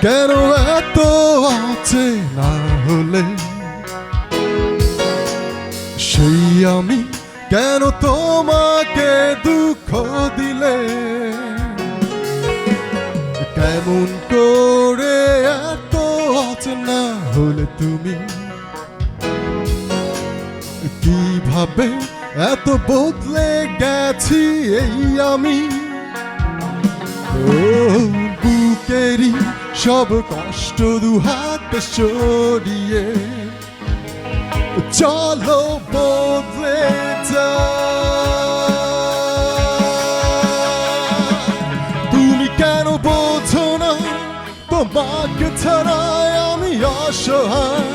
কেন এত আছে না হলে সেই আমি কেন তোমাকে দুঃখ দিলে কেমন করে এত আছে না হলে তুমি কিভাবে এত বদলে গেছি এই আমি বুকেরই সব কষ্ট দুহাতে সরিয়ে চলো বদলে যা তুমি কেন বোঝো না তোমাকে ছাড়াই আমি অসহায়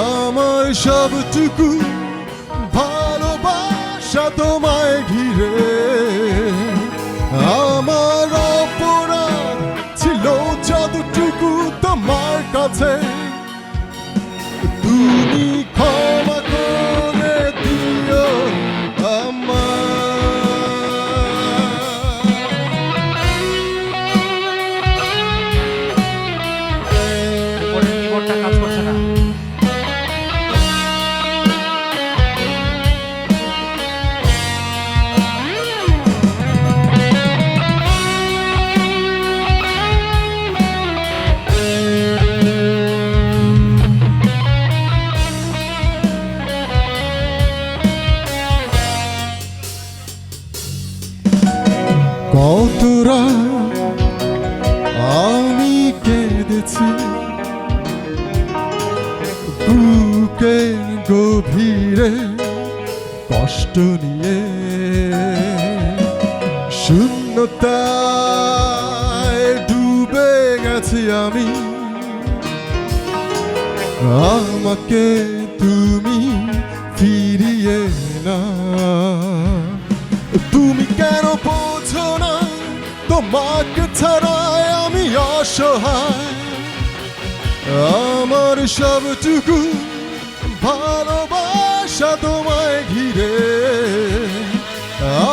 আমার সবটুকু ভালোবাসা তোমায় ঘিরে আমার অপরাধ ছিল যতটুকু তোমার কাছে তুমি ক্ষমা করে দিও কিবোর্ডটা কাজ করছে না। কতরা আমি কেঁদেছি বুকে গভীরে কষ্ট নিয়ে শূন্যতায় ডুবে গেছি আমি আমাকে তুমি ফিরিয়ে না তুমি কেন বোঝো না তোমাকে ছাড়াই আমি অসহায় আমার সবটুকু ভালোবাসা তোমায় ঘিরে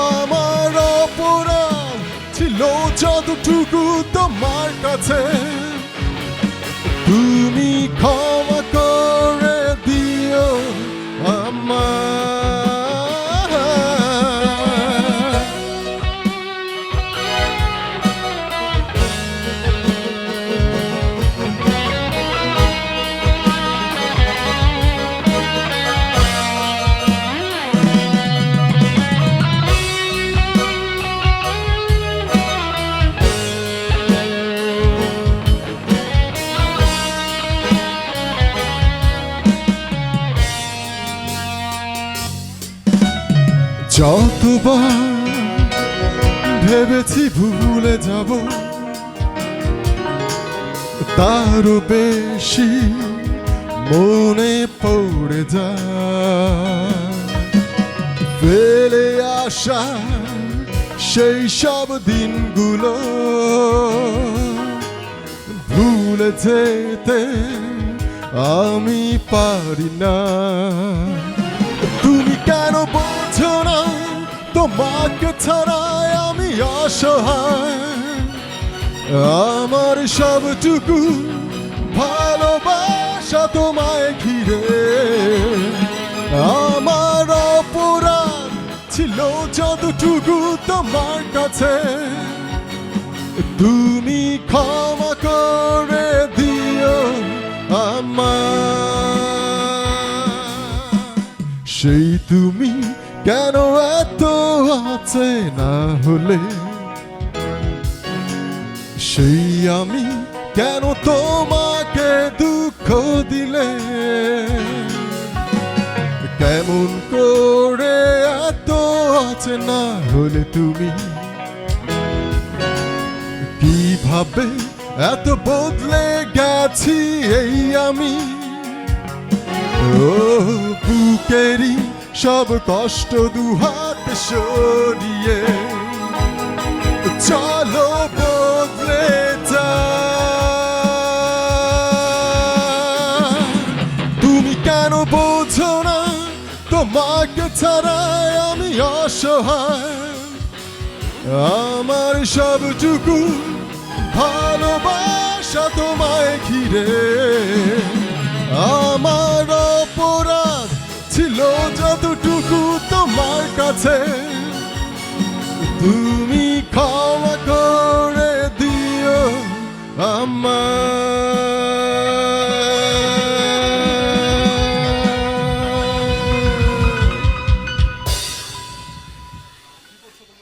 আমার অপরাধ ছিল যতটুকু তোমার কাছে তুমি ক্ষমা করে দিও আমার যতবার ভেবেছি ভুলে যাব তারও বেশি মনে পড়ে যায় ফেলে আসা সেই সব দিনগুলো ভুলে যেতে আমি পারি না তুমি কেন বোঝো না তোমাকে ছাড়াই আমি অসহায় আমার সবটুকু ভালোবাসা তোমায় ঘিরে আমার অপরাধ ছিল যতটুকু তোমার কাছে তুমি ক্ষমা করে দিও আমার সেই তুমি কেন এত আছে না হলে সেই আমি কেন তোমাকে দুঃখ দিলে কেমন করে এত আছে না হলে তুমি কিভাবে এত বদলে গেছি এই আমি বুকেরই সব কষ্ট দুহাত সরিয়ে চলো বদলে যা তুমি কেন বোঝো না তোমাকে ছাড়াই আমি অসহায় আমার সবটুকু ভালোবাসা রে আমার অপরাধ ছিল যতটুকু তোমার কাছে তুমি